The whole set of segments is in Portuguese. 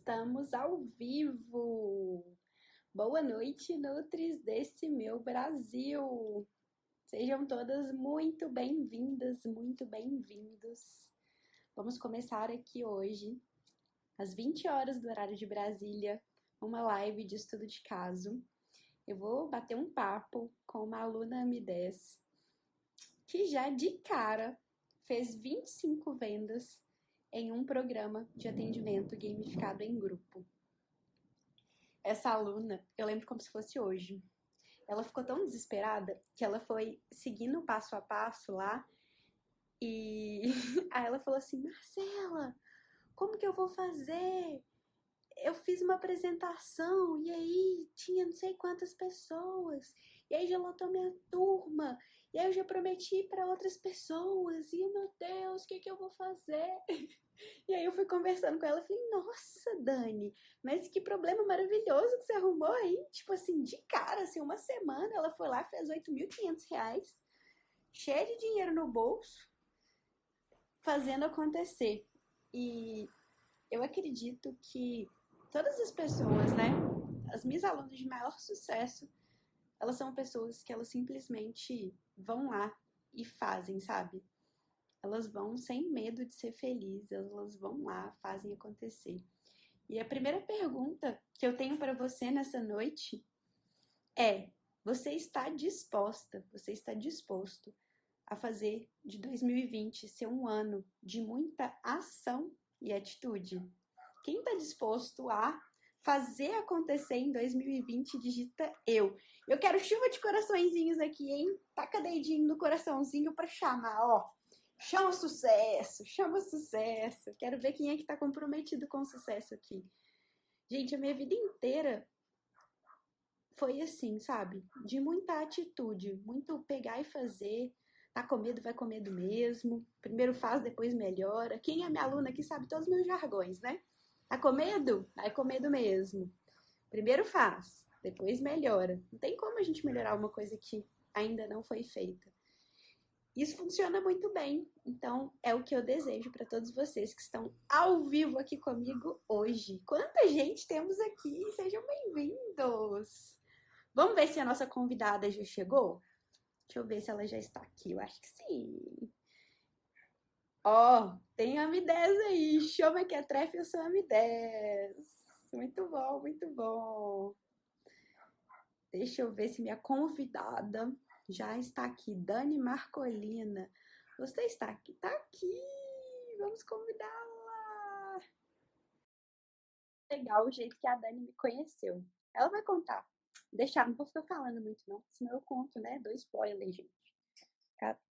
Estamos ao vivo! Boa noite, Nutris desse meu Brasil! Sejam todas muito bem-vindas, muito bem-vindos. Vamos começar aqui hoje, às 20 horas do horário de Brasília, uma live de estudo de caso. Eu vou bater um papo com uma aluna M10 que já de cara fez 25 vendas em um programa de atendimento gamificado em grupo. Essa aluna, eu lembro como se fosse hoje. Ela ficou tão desesperada que ela foi seguindo o passo a passo lá e aí ela falou assim: Marcela, como que eu vou fazer? Eu fiz uma apresentação e aí tinha não sei quantas pessoas, e aí já lotou minha turma, e aí eu já prometi para outras pessoas, e meu Deus, o que eu vou fazer? E aí eu fui conversando com ela e falei: nossa, Dani, mas que problema maravilhoso que você arrumou aí, tipo assim, de cara, assim, uma semana ela foi lá, fez R$8.500, cheia de dinheiro no bolso, fazendo acontecer. E eu acredito que todas as pessoas, né, as minhas alunas de maior sucesso, elas são pessoas que elas simplesmente vão lá e fazem, sabe? Elas vão sem medo de ser felizes, elas vão lá, fazem acontecer. E a primeira pergunta que eu tenho para você nessa noite é: você está disposta, você está disposto a fazer de 2020 ser um ano de muita ação e atitude? Quem está disposto a fazer acontecer em 2020, digita eu. Eu quero chuva de coraçõezinhos aqui, hein? Taca dedinho no coraçãozinho para chamar, ó. Chama sucesso, chama sucesso. Quero ver quem é que tá comprometido com o sucesso aqui. Gente, a minha vida inteira foi assim, sabe? De muita atitude, muito pegar e fazer. Tá com medo, vai com medo mesmo. Primeiro faz, depois melhora. Quem é minha aluna aqui sabe todos os meus jargões, né? Tá com medo? Vai com medo mesmo. Primeiro faz, depois melhora. Não tem como a gente melhorar uma coisa que ainda não foi feita. Isso funciona muito bem, então é o que eu desejo para todos vocês que estão ao vivo aqui comigo hoje. Quanta gente temos aqui, sejam bem-vindos! Vamos ver se a nossa convidada já chegou? Deixa eu ver se ela já está aqui, eu acho que sim. Ó, tem a M10 aí, chama que é trefe, eu sou a M10. Muito bom, muito bom. Deixa eu ver se minha convidada já está aqui. Dani Marcolina. Você está aqui? Está aqui! Vamos convidá-la! Legal o jeito que a Dani me conheceu. Ela vai contar. Deixar, não vou ficar falando muito não, senão eu conto, né? Dou spoiler, gente.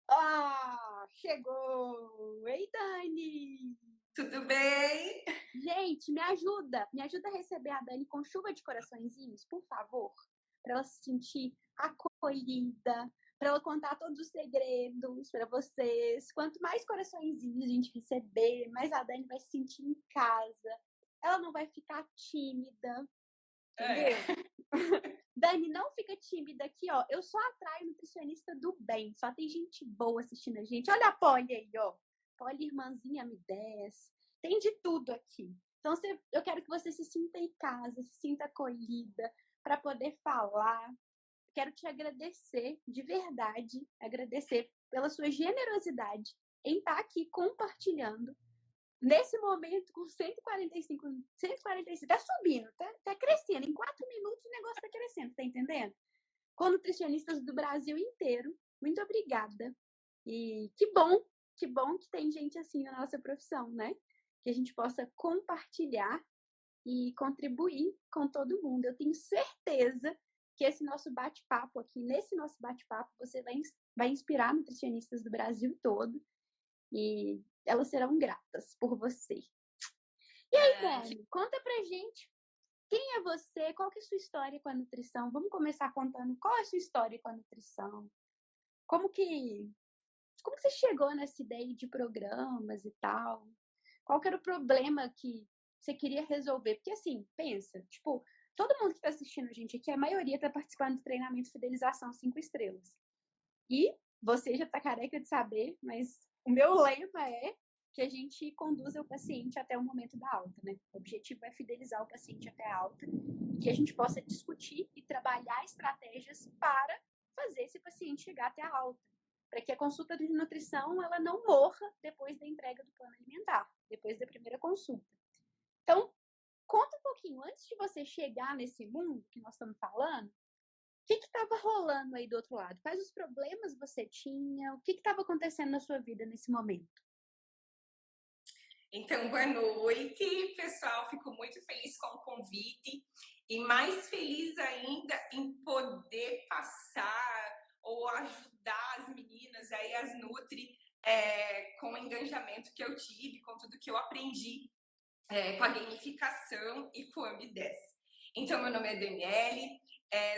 Ah, chegou! Ei, Dani! Tudo bem? Gente, me ajuda a receber a Dani com chuva de coraçõezinhos, por favor, para ela se sentir acolhida, para ela contar todos os segredos para vocês. Quanto mais coraçõezinhos a gente receber, mais a Dani vai se sentir em casa. Ela não vai ficar tímida, entendeu? Dani, não fica tímida aqui, ó. Eu só atraio nutricionista do bem. Só tem gente boa assistindo a gente. Olha a Polly aí, ó. Polly, irmãzinha, M10. Tem de tudo aqui. Então, eu quero que você se sinta em casa, se sinta acolhida, para poder falar. Quero te agradecer, de verdade, agradecer pela sua generosidade em estar aqui compartilhando. Nesse momento, com 145, tá subindo, tá crescendo. Em 4 minutos o negócio tá crescendo, tá entendendo? Com nutricionistas do Brasil inteiro. Muito obrigada. E que bom que tem gente assim na nossa profissão, né? Que a gente possa compartilhar e contribuir com todo mundo. Eu tenho certeza que esse nosso bate-papo aqui, nesse nosso bate-papo, você vai inspirar nutricionistas do Brasil todo. E elas serão gratas por você. E aí, Dani, conta pra gente, quem é você? Qual que é a sua história com a nutrição? Vamos começar contando qual é a sua história com a nutrição. Como que você chegou nessa ideia de programas e tal? Qual que era o problema que você queria resolver? Porque assim, pensa, tipo, todo mundo que tá assistindo a gente aqui, a maioria tá participando do treinamento de fidelização 5 estrelas. E você já tá careca de saber, mas o meu lema é que a gente conduza o paciente até o momento da alta, né? O objetivo é fidelizar o paciente até a alta e que a gente possa discutir e trabalhar estratégias para fazer esse paciente chegar até a alta, para que a consulta de nutrição ela não morra depois da entrega do plano alimentar, depois da primeira consulta. Então, conta um pouquinho, antes de você chegar nesse mundo que nós estamos falando, o que estava rolando aí do outro lado? Quais os problemas você tinha? O que estava acontecendo na sua vida nesse momento? Então, boa noite, pessoal. Fico muito feliz com o convite e mais feliz ainda em poder passar ou ajudar as meninas, aí as Nutri, com o engajamento que eu tive, com tudo que eu aprendi com a gamificação e com o Ambi10. Então, meu nome é Daniele,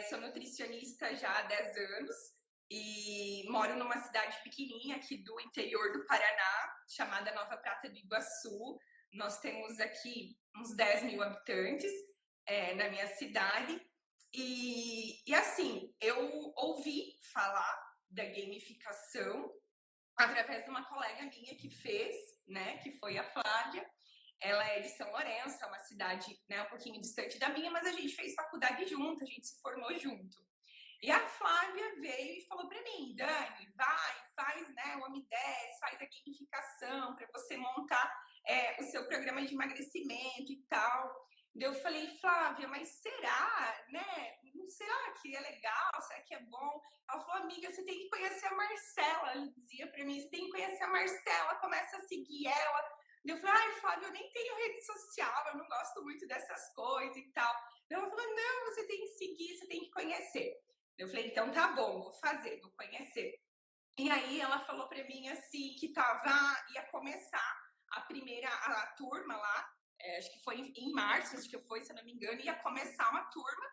sou nutricionista já há 10 anos e moro numa cidade pequenininha aqui do interior do Paraná, chamada Nova Prata do Iguaçu. Nós temos aqui uns 10 mil habitantes na minha cidade. E assim, eu ouvi falar da gamificação através de uma colega minha que fez, né, que foi a Flávia. Ela é de São Lourenço, é uma cidade, né, um pouquinho distante da minha, mas a gente fez faculdade junto, a gente se formou junto. E a Flávia veio e falou para mim, Dani, vai, faz, né, o Ambi10, faz a gamificação para você montar o seu programa de emagrecimento e tal. Eu falei, Flávia, mas será, né? Será que é legal? Será que é bom? Ela falou, amiga, você tem que conhecer a Marcela. Ela dizia para mim, você tem que conhecer a Marcela, começa a seguir ela. Eu falei, ai, Flávia, eu nem tenho rede social, eu não gosto muito dessas coisas e tal. Ela falou, não, você tem que seguir, você tem que conhecer. Eu falei, então tá bom, vou fazer, vou conhecer. E aí ela falou pra mim assim, que ia começar a turma lá, acho que foi em março, acho que foi, se eu não me engano, ia começar uma turma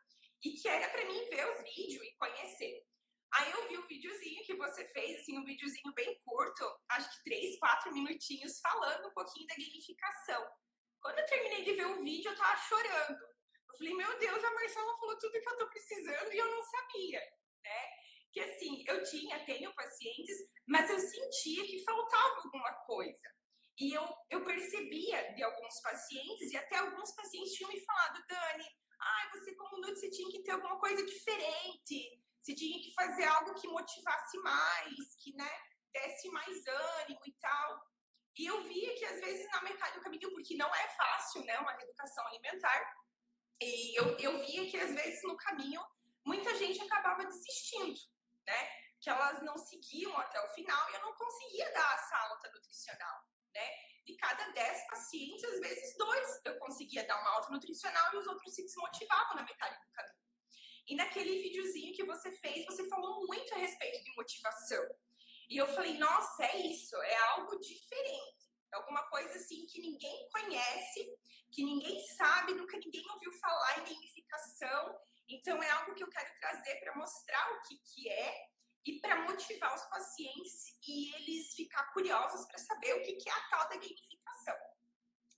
e que era pra mim ver os vídeos e conhecer. Aí eu vi o videozinho que você fez, assim, um videozinho bem curto, acho que 3, 4 minutinhos, falando um pouquinho da gamificação. Quando eu terminei de ver o vídeo, eu tava chorando. Eu falei, meu Deus, a Marcela falou tudo que eu tô precisando e eu não sabia, né? Que assim, tenho pacientes, mas eu sentia que faltava alguma coisa. E eu percebia de alguns pacientes, e até alguns pacientes tinham me falado, Dani, você como Nutri, você tinha que ter alguma coisa diferente, você tinha que fazer algo que motivasse mais, que, né, desse mais ânimo e tal. E eu via que, às vezes, na metade do caminho, porque não é fácil, né, uma reeducação alimentar, e eu via que, às vezes, no caminho, muita gente acabava desistindo, né, que elas não seguiam até o final e eu não conseguia dar essa alta nutricional, né. De cada 10 pacientes, às vezes 2 eu conseguia dar uma alta nutricional e os outros se desmotivavam na metade do caminho. E naquele videozinho que você fez, você falou muito a respeito de motivação. E eu falei, nossa, é isso, é algo diferente. É alguma coisa assim que ninguém conhece, que ninguém sabe, nunca ninguém ouviu falar em gamificação. Então é algo que eu quero trazer para mostrar o que é e para motivar os pacientes e eles ficar curiosos para saber o que é a tal da gamificação.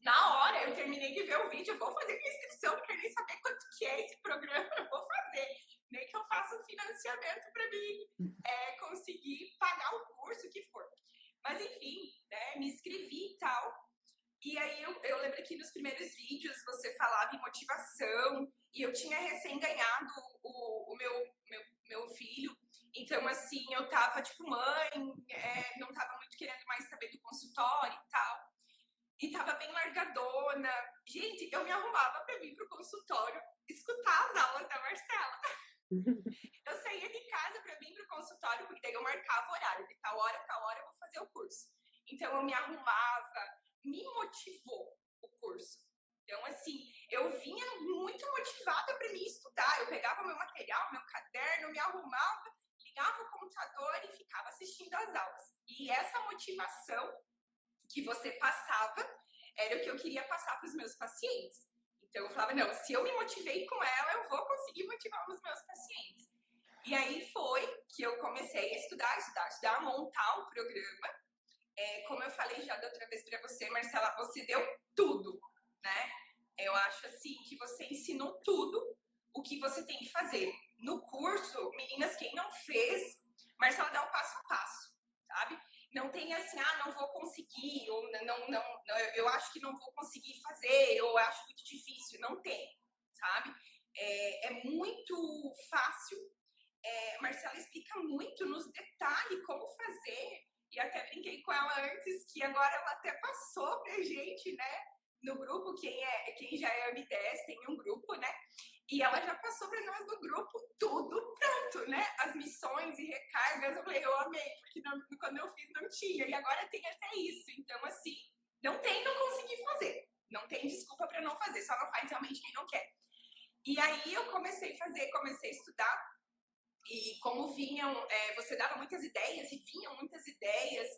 Na hora, eu terminei de ver o vídeo, eu vou fazer minha inscrição, não quero nem saber quanto que é esse programa, eu vou fazer. Nem que eu faça um financiamento para mim conseguir pagar o curso que for. Mas, enfim, né, me inscrevi e tal. E aí, eu lembro que nos primeiros vídeos você falava em motivação, e eu tinha recém ganhado o meu filho. Então, assim, eu tava, tipo, mãe, não tava muito querendo mais saber do consultório e tal. E tava bem largadona. Gente, eu me arrumava pra vir pro consultório escutar as aulas da Marcela. Eu saía de casa pra vir pro consultório, porque daí eu marcava o horário. De tal hora eu vou fazer o curso. Então, eu me arrumava, me motivou o curso. Então, assim, eu vinha muito motivada pra mim estudar. Eu pegava meu material, meu caderno, me arrumava, ligava o computador e ficava assistindo as aulas. E essa motivação que você passava era o que eu queria passar para os meus pacientes. Então eu falava, não, se eu me motivei com ela, eu vou conseguir motivar os meus pacientes. E aí foi que eu comecei a estudar, montar o programa. Como eu falei já da outra vez para você, Marcela, você deu tudo, né? Eu acho assim que você ensinou tudo o que você tem que fazer. No curso, meninas, quem não fez, Marcela dá o passo a passo, sabe? Não tem assim, não vou conseguir, ou eu acho que não vou conseguir fazer, ou acho muito difícil. Não tem, sabe? É muito fácil. A Marcela explica muito nos detalhes como fazer. E até brinquei com ela antes, que agora ela até passou pra gente, né? No grupo, quem já é M10 tem um grupo, né? E ela já passou para nós no grupo tudo pronto, né? As missões e recargas. Eu falei, eu amei, porque quando eu fiz não tinha. E agora tem até isso. Então, assim, não consegui fazer. Não tem desculpa para não fazer, só não faz realmente quem não quer. E aí eu comecei a estudar. E como você dava muitas ideias e vinham muitas ideias.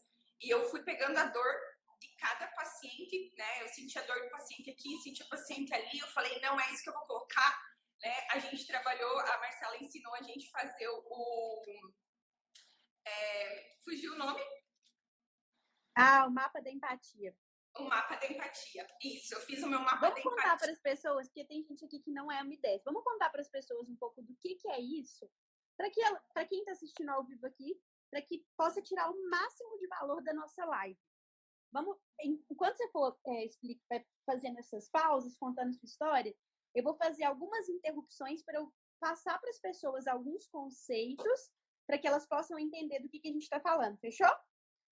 E eu fui pegando a dor de cada paciente, né? Eu senti a dor do paciente aqui, senti o paciente ali. Eu falei, não, é isso que eu vou colocar. Né? A gente trabalhou, a Marcela ensinou a gente fazer fugiu o nome? O mapa da empatia. O mapa da empatia. Isso, eu fiz o meu mapa da empatia. Vamos contar para as pessoas, porque tem gente aqui que não é M10. Vamos contar para as pessoas um pouco do que é isso, para quem está assistindo ao vivo aqui, para que possa tirar o máximo de valor da nossa live. Enquanto você for fazendo essas pausas, contando sua história, eu vou fazer algumas interrupções para eu passar para as pessoas alguns conceitos para que elas possam entender do que a gente está falando, fechou?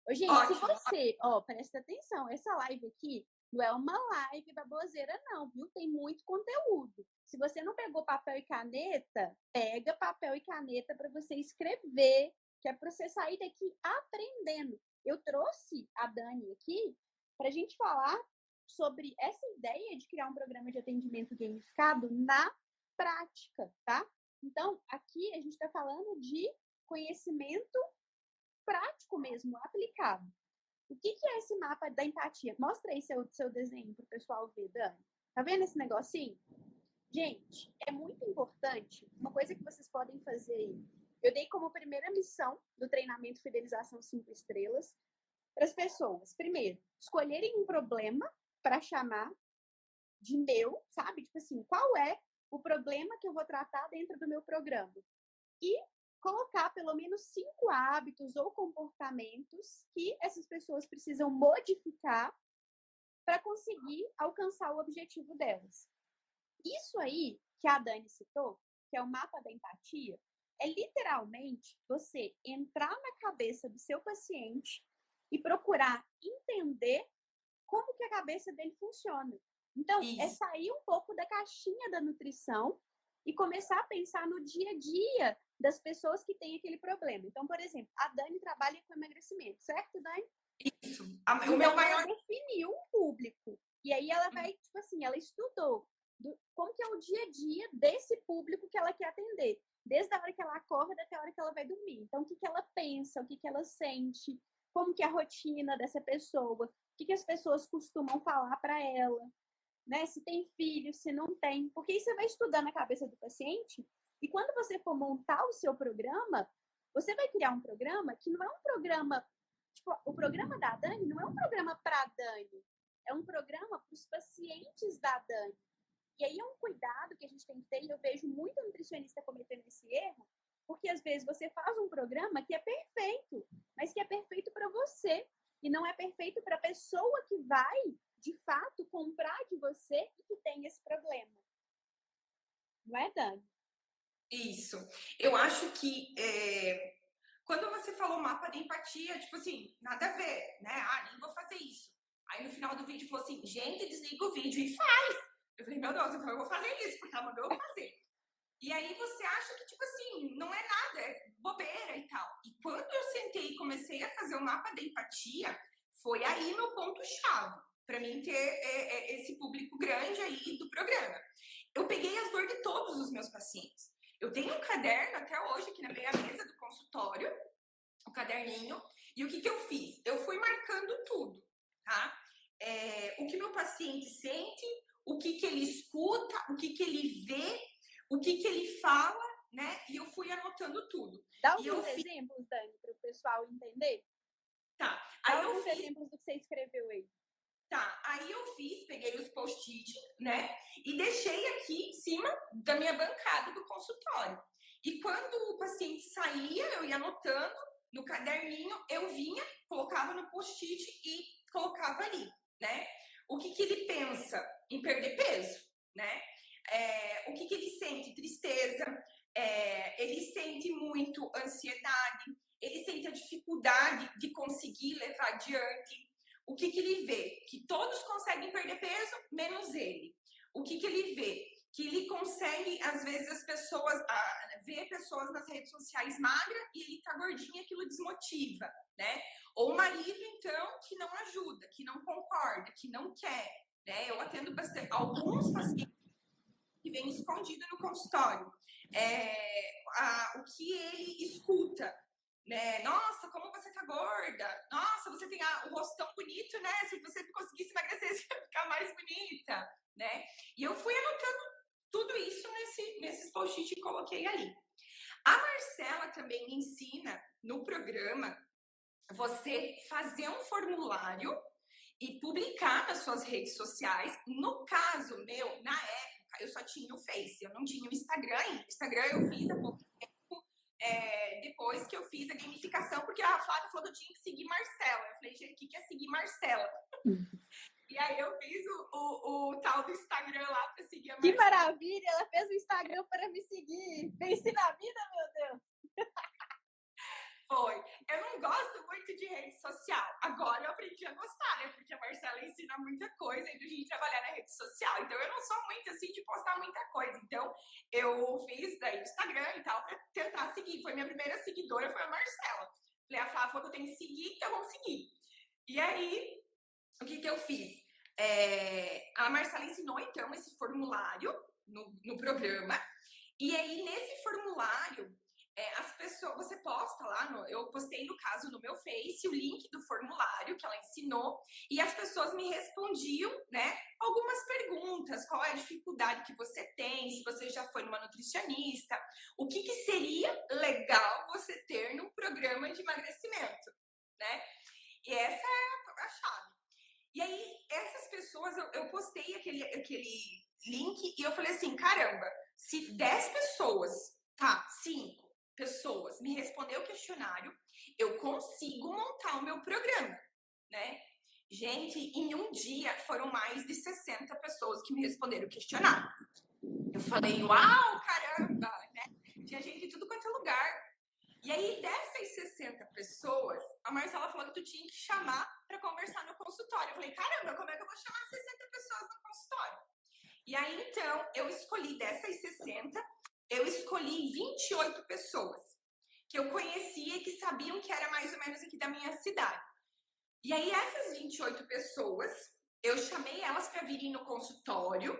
Ô, gente, ótimo. Se você, presta atenção, essa live aqui não é uma live baboseira não, viu? Tem muito conteúdo. Se você não pegou papel e caneta, pega papel e caneta para você escrever, que é para você sair daqui aprendendo. Eu trouxe a Dani aqui para a gente falar sobre essa ideia de criar um programa de atendimento gamificado na prática, tá? Então, aqui a gente está falando de conhecimento prático mesmo, aplicado. O que é esse mapa da empatia? Mostra aí seu desenho para o pessoal ver, Dani. Tá vendo esse negocinho? Gente, é muito importante, uma coisa que vocês podem fazer aí. Eu dei como primeira missão do treinamento Fidelização 5 Estrelas para as pessoas, primeiro, escolherem um problema para chamar de meu, sabe? Tipo assim, qual é o problema que eu vou tratar dentro do meu programa? E colocar pelo menos 5 hábitos ou comportamentos que essas pessoas precisam modificar para conseguir alcançar o objetivo delas. Isso aí que a Dani citou, que é o mapa da empatia, é literalmente você entrar na cabeça do seu paciente e procurar entender como que a cabeça dele funciona. Então, é sair um pouco da caixinha da nutrição e começar a pensar no dia a dia das pessoas que têm aquele problema. Então, por exemplo, a Dani trabalha com emagrecimento, certo, Dani? Isso. O meu maior... Ela definiu um público. E aí ela vai, tipo assim, ela estudou como que é o dia a dia desse público que ela quer atender. Desde a hora que ela acorda até a hora que ela vai dormir. Então, o que ela pensa, o que ela sente, como que é a rotina dessa pessoa, o que as pessoas costumam falar para ela, né? Se tem filho, se não tem. Porque aí você vai estudando a cabeça do paciente e quando você for montar o seu programa, você vai criar um programa que não é um programa... Tipo, o programa da Dani não é um programa para a Dani. É um programa para os pacientes da Dani. E aí é um cuidado que a gente tem que ter, e eu vejo muito nutricionista cometendo esse erro, porque às vezes você faz um programa que é perfeito, mas que é perfeito para você, e não é perfeito para a pessoa que vai, de fato, comprar de você e que tem esse problema. Não é, Dani? Isso. Eu acho que quando você falou mapa de empatia, tipo assim, nada a ver, né? Nem vou fazer isso. Aí no final do vídeo falou assim, gente, desliga o vídeo e faz! Eu falei, meu Deus, então eu vou fazer isso, porque ela mandou eu fazer. E aí você acha que, tipo assim, não é nada, é bobeira e tal. E quando eu sentei e comecei a fazer o mapa da empatia, foi aí meu ponto-chave, para mim ter esse público grande aí do programa. Eu peguei as dores de todos os meus pacientes. Eu tenho um caderno até hoje aqui na minha mesa do consultório, o caderninho, e o que eu fiz? Eu fui marcando tudo, tá? O que meu paciente sente, o que ele escuta, o que ele vê, o que ele fala, né? E eu fui anotando tudo. Dá alguns exemplos, Dani, para o pessoal entender? Tá. Aí alguns exemplos do que você escreveu aí. Tá, aí eu peguei os post-it, né? E deixei aqui em cima da minha bancada do consultório. E quando o paciente saía, eu ia anotando, no caderninho, eu vinha, colocava no post-it e colocava ali, né? O que ele pensa em perder peso, né? O que ele sente? Tristeza, ele sente muito ansiedade, ele sente a dificuldade de conseguir levar adiante. O que ele vê? Que todos conseguem perder peso, menos ele. O que ele vê? Que ele consegue, às vezes, as pessoas, ver pessoas nas redes sociais magras e ele tá gordinho e aquilo desmotiva, né? Ou o marido, então, que não ajuda, que não concorda, que não quer, né? Eu atendo bastante, alguns pacientes que vêm escondido no consultório. O que ele escuta, né? Nossa, como você tá gorda. Nossa, você tem o rostão bonito, né? Se você conseguisse emagrecer, você ia ficar mais bonita, né? E eu fui anotando tudo isso nesses post-it e coloquei ali. A Marcela também me ensina no programa você fazer um formulário e publicar nas suas redes sociais. No caso meu, na época, eu só tinha o Face, eu não tinha o Instagram ainda. O Instagram eu fiz há pouco tempo, depois que eu fiz a gamificação, porque a Flávia falou que eu tinha que seguir Marcela. Eu falei, gente, o que é seguir Marcela? E aí eu fiz o tal do Instagram lá para seguir a Marcela. Que maravilha! Ela fez o Instagram para me seguir. Vence na vida, meu Deus! Foi. Eu não gosto muito de rede social. Agora eu aprendi a gostar, né? Porque a Marcela ensina muita coisa e a gente trabalhar na rede social. Então eu não sou muito assim de postar muita coisa. Então eu fiz daí Instagram e tal para tentar seguir. Foi minha primeira seguidora, foi a Marcela. Falei, a Flávia falou que eu tenho que seguir, então vamos seguir. E aí, o que eu fiz? A Marcela ensinou então esse formulário no programa. E aí, nesse formulário, as pessoas, você posta lá, eu postei no caso no meu Face o link do formulário que ela ensinou e as pessoas me respondiam, né, algumas perguntas, qual é a dificuldade que você tem, se você já foi numa nutricionista, o que seria legal você ter num programa de emagrecimento, né? E essa é a chave. E aí, essas pessoas, eu postei aquele link e eu falei assim, caramba, se 10 pessoas, 5 pessoas me responder o questionário, eu consigo montar o meu programa, né? Gente, em um dia foram mais de 60 pessoas que me responderam o questionário. Eu falei, uau, caramba, né? Tinha gente de tudo quanto é lugar. E aí, dessas 60 pessoas, a Marcela falou que tu tinha que chamar para conversar no consultório. Eu falei, caramba, como é que eu vou chamar 60 pessoas no consultório? E aí, então, eu escolhi dessas 60, eu escolhi 28 pessoas que eu conhecia e que sabiam que era mais ou menos aqui da minha cidade. E aí, essas 28 pessoas, eu chamei elas para virem no consultório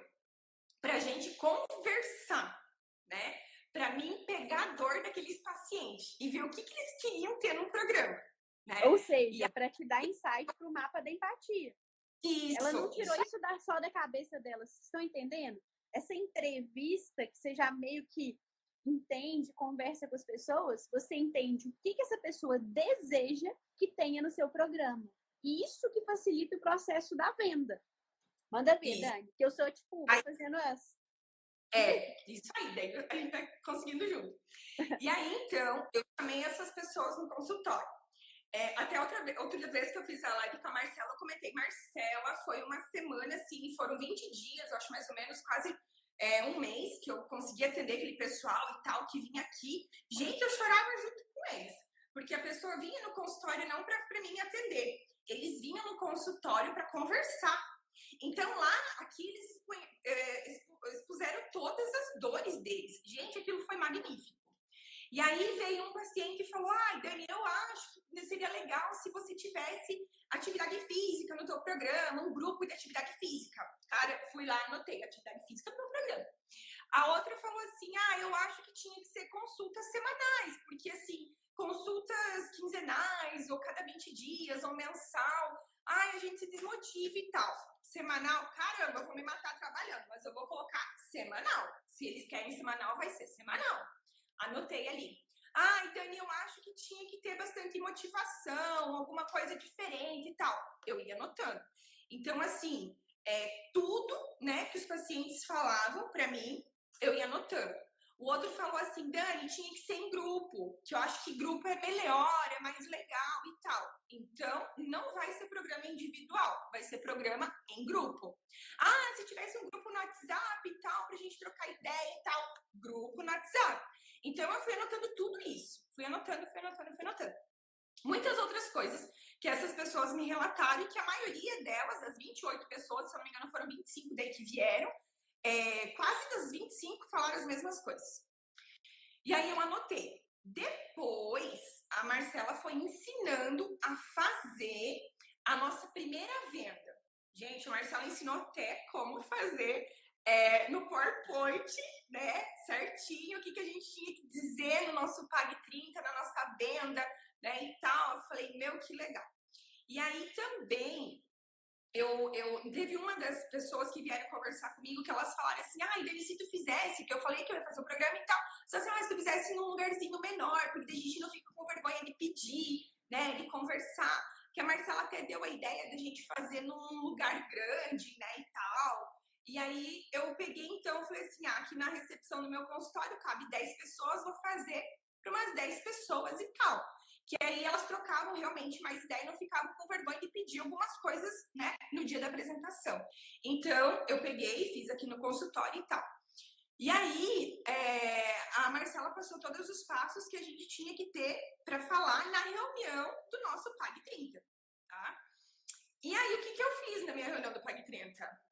para a gente conversar, né? Para mim pegar a dor daqueles pacientes e ver o que eles queriam ter no programa, né? Ou seja, para te dar insight para o mapa da empatia. Isso, ela não tirou isso só da cabeça dela, vocês estão entendendo? Essa entrevista que você já meio que entende, conversa com as pessoas, você entende o que essa pessoa deseja que tenha no seu programa. E isso que facilita o processo da venda. Manda ver, isso. Dani, que eu sou, tipo, fazendo as... Isso aí, daí a gente vai conseguindo junto. E aí, então, eu chamei essas pessoas no consultório. Até outra vez que eu fiz a live com a Marcela, eu comentei, Marcela, foi uma semana, assim, foram 20 dias, eu acho mais ou menos, quase um mês, que eu consegui atender aquele pessoal e tal, que vinha aqui. Gente, eu chorava junto com eles, porque a pessoa vinha no consultório não para mim atender, eles vinham no consultório para conversar. Então, lá, aqui, eles expuseram todas as dores deles. Gente, aquilo foi magnífico. E aí veio um paciente e falou, Dani, eu acho que seria legal se você tivesse atividade física no teu programa, um grupo de atividade física. Cara, fui lá e anotei atividade física no meu programa. A outra falou assim, eu acho que tinha que ser consultas semanais, porque assim, consultas quinzenais, ou cada 20 dias, ou mensal, a gente se desmotiva e tal. Semanal, caramba, eu vou me matar trabalhando, mas eu vou colocar semanal. Se eles querem semanal, vai ser semanal. Anotei ali. Dani, eu acho que tinha que ter bastante motivação, alguma coisa diferente e tal. Eu ia anotando. Então, assim, tudo, né, que os pacientes falavam para mim, eu ia anotando. O outro falou assim, Dani, tinha que ser em grupo, que eu acho que grupo é melhor, é mais legal e tal. Então, não vai ser programa individual, vai ser programa em grupo. Ah, se tivesse um grupo no WhatsApp e tal, pra gente trocar ideia e tal. Grupo no WhatsApp. Então, eu fui anotando tudo isso. Fui anotando. Muitas outras coisas que essas pessoas me relataram e que a maioria delas, das 28 pessoas, se eu não me engano, foram 25 daí que vieram, quase das 25 falaram as mesmas coisas. E aí eu anotei. Depois, a Marcela foi ensinando a fazer a nossa primeira venda. Gente, a Marcela ensinou até como fazer no PowerPoint, né, certinho, o que a gente tinha que dizer no nosso Pague 30, na nossa venda, né, e tal. Eu falei, meu, que legal. E aí também, teve uma das pessoas que vieram conversar comigo que elas falaram assim, Dani, se tu fizesse, que eu falei que eu ia fazer o programa e tal, só assim, se tu fizesse num lugarzinho menor, porque a gente não fica com vergonha de pedir, né, de conversar, que a Marcela até deu a ideia de a gente fazer num lugar grande, né, e tal. E aí eu peguei, então, falei assim, aqui na recepção do meu consultório cabe 10 pessoas, vou fazer para umas 10 pessoas e tal. Que aí elas trocavam realmente mais ideia e não ficavam com vergonha de pedir algumas coisas, né, no dia da apresentação. Então, eu peguei, fiz aqui no consultório e tal. E aí, a Marcela passou todos os passos que a gente tinha que ter para falar na reunião do nosso Pague 30, tá? E aí, o que eu fiz na minha reunião do Pague 30?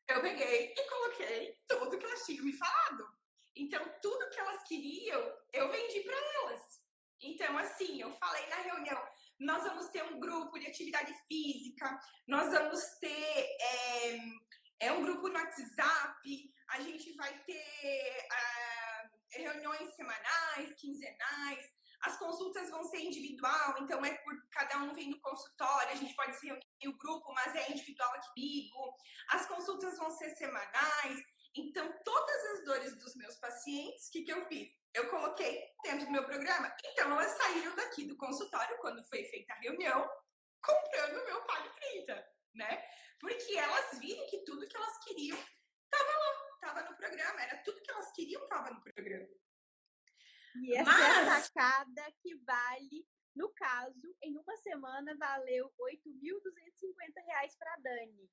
Eu peguei e coloquei tudo que elas tinham me falado. Então, tudo que elas queriam, eu vendi para elas. Então, assim, eu falei na reunião, nós vamos ter um grupo de atividade física, nós vamos ter um grupo no WhatsApp, a gente vai ter reuniões semanais, quinzenais, as consultas vão ser individual, então cada um vem no consultório, a gente pode se reunir o grupo, mas é individual aqui comigo. As consultas vão ser semanais. Então, todas as dores dos meus pacientes, o que eu fiz? Eu coloquei dentro do meu programa. Então, elas saíram daqui do consultório, quando foi feita a reunião, comprando o meu Pague 30, né? Porque elas viram que tudo que elas queriam estava lá, estava no programa. Era tudo que elas queriam, estava no programa. E essa é a sacada que vale, no caso, em uma semana valeu R$ 8.250 para a Dani.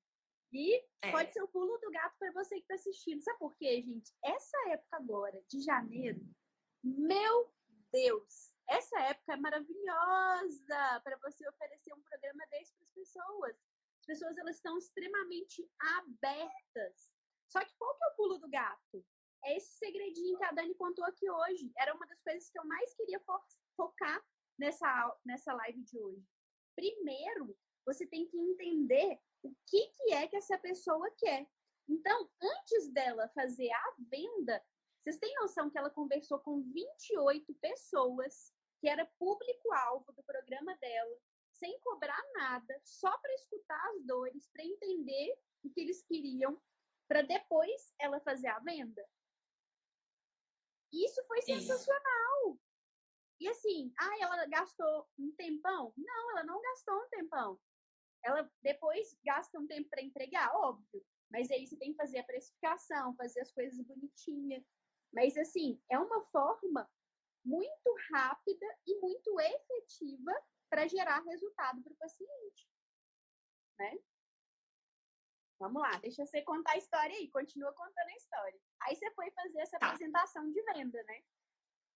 E pode ser o pulo do gato para você que está assistindo. Sabe por quê, gente? Essa época agora, de janeiro, meu Deus, essa época é maravilhosa para você oferecer um programa desse para as pessoas. As pessoas, elas estão extremamente abertas. Só que qual que é o pulo do gato? É esse segredinho que a Dani contou aqui hoje. Era uma das coisas que eu mais queria focar nessa live de hoje. Primeiro, você tem que entender o que é que essa pessoa quer. Então, antes dela fazer a venda, vocês têm noção que ela conversou com 28 pessoas, que era público-alvo do programa dela, sem cobrar nada, só para escutar as dores, para entender o que eles queriam, para depois ela fazer a venda? Isso foi sensacional. E assim, ela gastou um tempão? Não, ela não gastou um tempão. Ela depois gasta um tempo para entregar, óbvio. Mas aí você tem que fazer a precificação, fazer as coisas bonitinhas. Mas assim, é uma forma muito rápida e muito efetiva para gerar resultado para o paciente, né? Vamos lá, deixa você contar a história aí, continua contando a história. Aí você foi fazer essa apresentação de venda, né?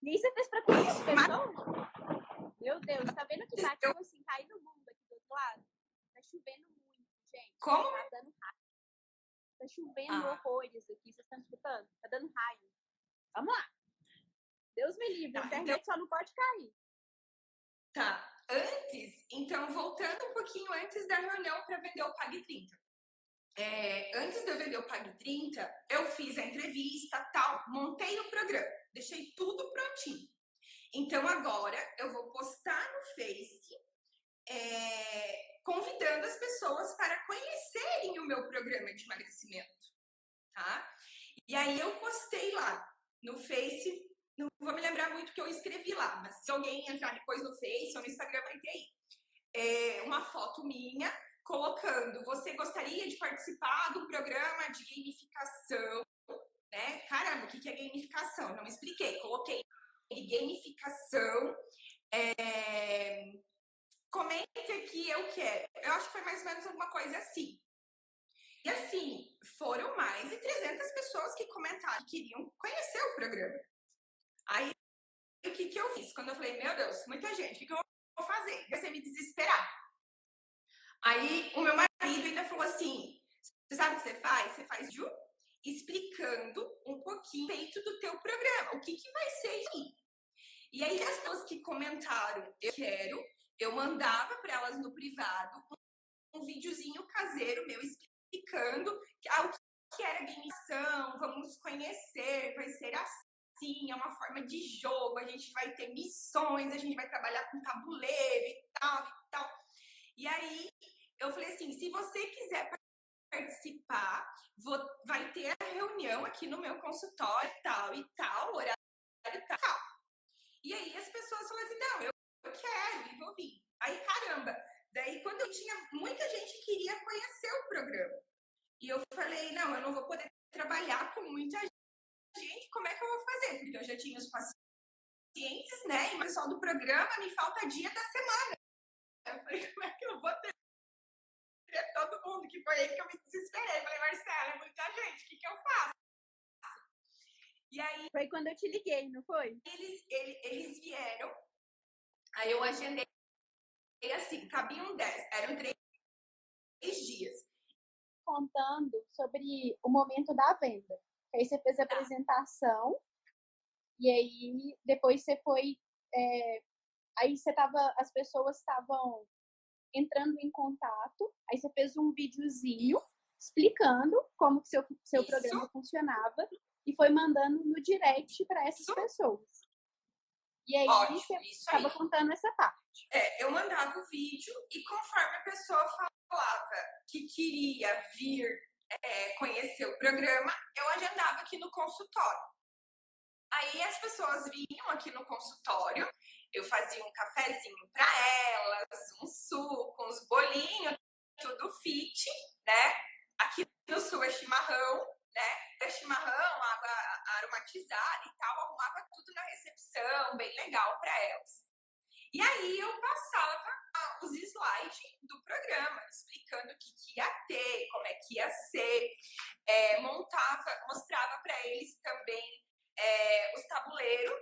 E aí você fez para quantas pessoas? Meu Deus, tá vendo que tá tipo assim, caindo o mundo aqui do outro lado? Tá chovendo muito, gente. Como? Tá dando raio. Tá chovendo horrores aqui, vocês estão escutando? Tá dando raio. Vamos lá. Deus me livre, a internet só não pode cair. Tá. Então, voltando um pouquinho antes da reunião para vender o Pague 30. Antes de eu vender o Pague 30, eu fiz a entrevista, tal, montei o programa, deixei tudo prontinho. Então, agora eu vou postar no Face, convidando as pessoas para conhecerem o meu programa de emagrecimento, tá? E aí eu postei lá no Face, não vou me lembrar muito o que eu escrevi lá, mas se alguém entrar depois no Face ou no Instagram vai ter aí. Uma foto minha, colocando, você gostaria de participar do programa de gamificação, né, né? Caramba, o que é gamificação? Eu não me expliquei. Coloquei gamificação. Comente aqui, eu quero. Eu acho que foi mais ou menos alguma coisa assim. E assim, foram mais de 300 pessoas que comentaram que queriam conhecer o programa. Aí, o que eu fiz? Quando eu falei, meu Deus, muita gente, o que eu vou fazer? Comecei a me desesperar. Aí, o meu marido ainda falou assim, você sabe o que você faz? Você faz vídeo explicando um pouquinho do teu programa. O que vai ser isso? E aí, as pessoas que comentaram, eu quero, eu mandava para elas no privado um videozinho caseiro meu explicando o que era gamificação, vamos conhecer, vai ser assim, é uma forma de jogo, a gente vai ter missões, a gente vai trabalhar com tabuleiro e tal, e tal. E aí, eu falei assim, se você quiser participar, vai ter a reunião aqui no meu consultório, tal, horário tal. E aí, as pessoas falaram assim, não, eu quero e vou vir. Aí, caramba, daí quando eu tinha, muita gente queria conhecer o programa. E eu falei, não, eu não vou poder trabalhar com muita gente, como é que eu vou fazer? Porque eu já tinha os pacientes, né? E o pessoal do programa, me falta dia da semana. Eu falei, como é que eu vou ter todo mundo? Que foi aí que eu me desesperei. Eu falei, Marcela, é muita gente, o que eu faço? E aí... Foi quando eu te liguei, não foi? Eles vieram, aí eu agendei assim, cabiam 10, eram 3 dias. Contando sobre o momento da venda. Aí você fez a apresentação e aí depois você foi... aí você tava, as pessoas estavam entrando em contato, aí você fez um videozinho explicando como que seu programa funcionava e foi mandando no direct para essas pessoas. E aí você estava contando essa parte. Eu mandava o vídeo e conforme a pessoa falava que queria vir conhecer o programa, eu agendava aqui no consultório. Aí as pessoas vinham aqui no consultório, eu fazia um cafezinho para elas, um suco, uns bolinhos, tudo fit, né? Aqui no sul é chimarrão, né? É chimarrão, água aromatizada e tal, arrumava tudo na recepção, bem legal para elas. E aí eu passava os slides do programa, explicando o que ia ter, como é que ia ser, mostrava para eles também os tabuleiros,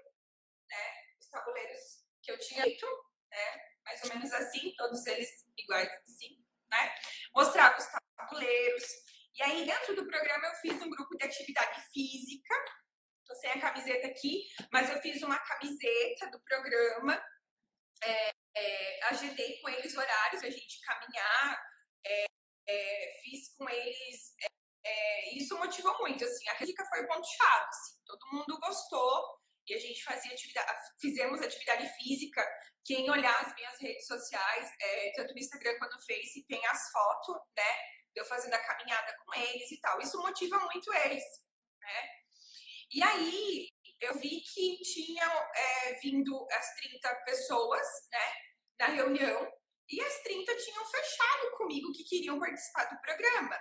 né? Os tabuleiros que eu tinha feito, né? Mais ou menos assim, todos eles iguais assim, né? Mostrava os tabuleiros. E aí, dentro do programa, eu fiz um grupo de atividade física. Tô sem a camiseta aqui, mas eu fiz uma camiseta do programa. Agendei com eles horários, a gente caminhar. Fiz com eles... isso motivou muito, assim. A física foi o ponto-chave, assim. Todo mundo gostou. E a gente fizemos atividade física. Quem olhar as minhas redes sociais, tanto no Instagram quanto no Face, tem as fotos, né? Eu fazendo a caminhada com eles e tal. Isso motiva muito eles, né? E aí, eu vi que tinham vindo as 30 pessoas, né? Na reunião. E as 30 tinham fechado comigo que queriam participar do programa.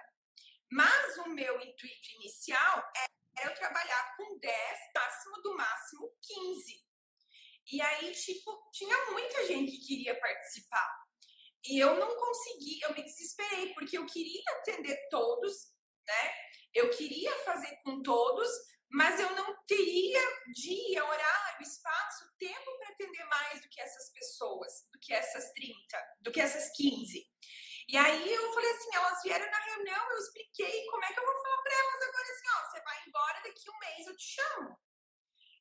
Mas o meu intuito inicial era eu trabalhar com 10, do máximo 15. E aí, tinha muita gente que queria participar. E eu não consegui, eu me desesperei, porque eu queria atender todos, né? Eu queria fazer com todos, mas eu não teria dia, horário, espaço, tempo para atender mais do que essas pessoas, do que essas 30, do que essas 15. E aí eu falei assim, elas vieram na reunião, eu expliquei como é que eu vou falar para elas agora assim, ó, você vai embora, daqui um mês eu te chamo.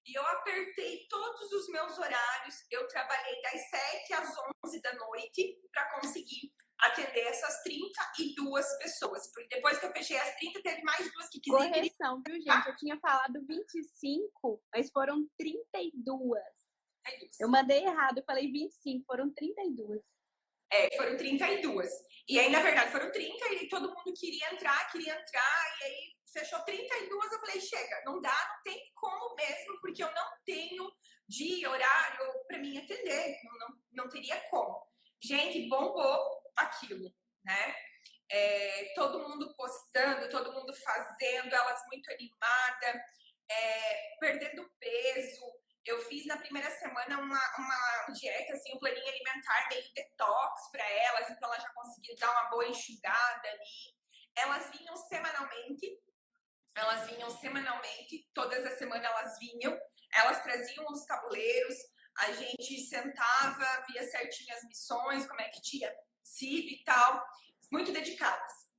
E eu apertei todos os meus horários, eu trabalhei das 7 às 11 da noite para conseguir atender essas 32 pessoas. Porque depois que eu fechei as 30, teve mais duas que quiseram. Correção, viu, gente? Eu tinha falado 25, mas foram 32. Eu mandei errado, eu falei 25, foram 32. Foram 32. E aí, na verdade, foram 30 e todo mundo queria entrar, e aí fechou 32, eu falei, chega, não dá, não tem como mesmo, porque eu não tenho dia, horário para mim atender, não teria como. Gente, bombou aquilo, né? todo mundo postando, todo mundo fazendo, elas muito animadas, perdendo peso. Eu fiz na primeira semana uma dieta, assim, um planinho alimentar meio detox para elas, então elas já conseguiram dar uma boa enxugada ali. Elas vinham semanalmente, todas as semanas elas vinham, elas traziam os tabuleiros, a gente sentava, via certinho as missões, como é que tinha sido e tal, muito dedicadas.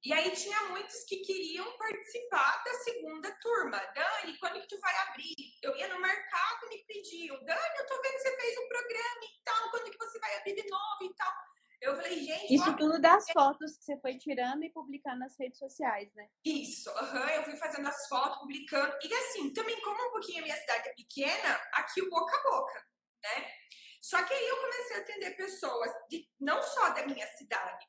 E aí tinha muitos que queriam participar da segunda turma. Dani, quando que tu vai abrir? Eu ia no mercado e me pediam, Dani, eu tô vendo que você fez um programa e tal, quando que você vai abrir de novo e tal? Eu falei, gente... Isso tudo das fotos que você foi tirando e publicando nas redes sociais, né? Isso, eu fui fazendo as fotos, publicando. E assim, também como um pouquinho a minha cidade é pequena, aqui o boca a boca, né? Só que aí eu comecei a atender pessoas, não só da minha cidade.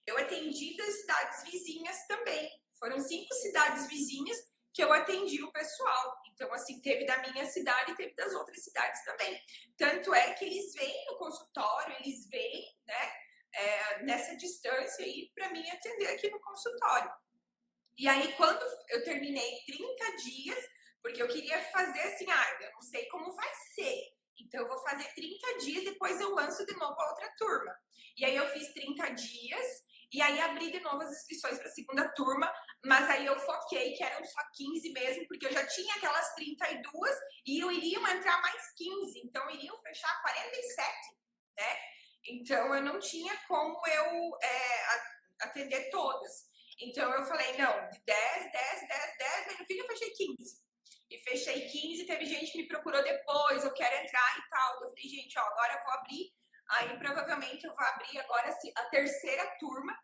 Eu atendi das cidades vizinhas também. Foram 5 cidades vizinhas que eu atendi o pessoal. Então, assim, teve da minha cidade e teve das outras cidades também. Tanto é que eles vêm no consultório, eles vêm, né? Nessa distância aí para mim atender aqui no consultório. E aí, quando eu terminei 30 dias, porque eu queria fazer assim, eu não sei como vai ser, então eu vou fazer 30 dias, depois eu lanço de novo a outra turma. E aí eu fiz 30 dias, e aí abri de novo as inscrições para a segunda turma, mas aí eu foquei que eram só 15 mesmo, porque eu já tinha aquelas 32 e iriam entrar mais 15, então iriam fechar 47, né? Então, eu não tinha como eu atender todas. Então, eu falei, não, de 10, mas no fim eu fechei 15. E fechei 15, teve gente que me procurou depois, eu quero entrar e tal. Eu falei, gente, agora eu vou abrir. Aí, provavelmente, eu vou abrir agora a terceira turma.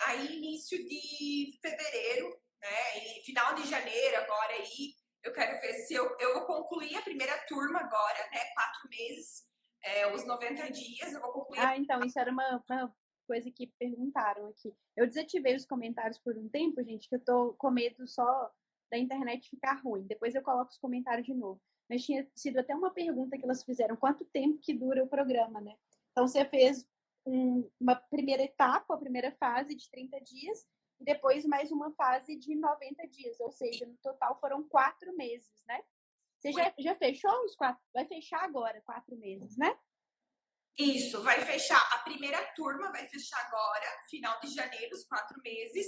Aí, início de fevereiro, né? E final de janeiro agora aí. Eu quero ver se eu vou concluir a primeira turma agora, né? 4 meses. Os 90 dias, eu vou concluir. Então, isso era uma coisa que perguntaram aqui. Eu desativei os comentários por um tempo, gente, que eu tô com medo só da internet ficar ruim. Depois eu coloco os comentários de novo. Mas tinha sido até uma pergunta que elas fizeram, quanto tempo que dura o programa, né? Então, você fez uma primeira etapa, a primeira fase de 30 dias, e depois mais uma fase de 90 dias, ou seja, no total foram 4 meses, né? Você já fechou os 4? Vai fechar agora 4 meses, né? Isso, vai fechar a primeira turma, vai fechar agora, final de janeiro, os 4 meses,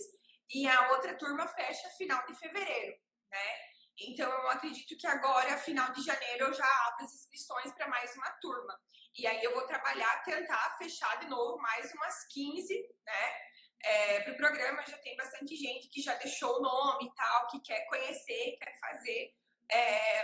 e a outra turma fecha final de fevereiro, né? Então, eu acredito que agora, final de janeiro, eu já abro as inscrições para mais uma turma. E aí eu vou trabalhar, tentar fechar de novo mais umas 15, né? Para o programa já tem bastante gente que já deixou o nome e tal, que quer conhecer, quer fazer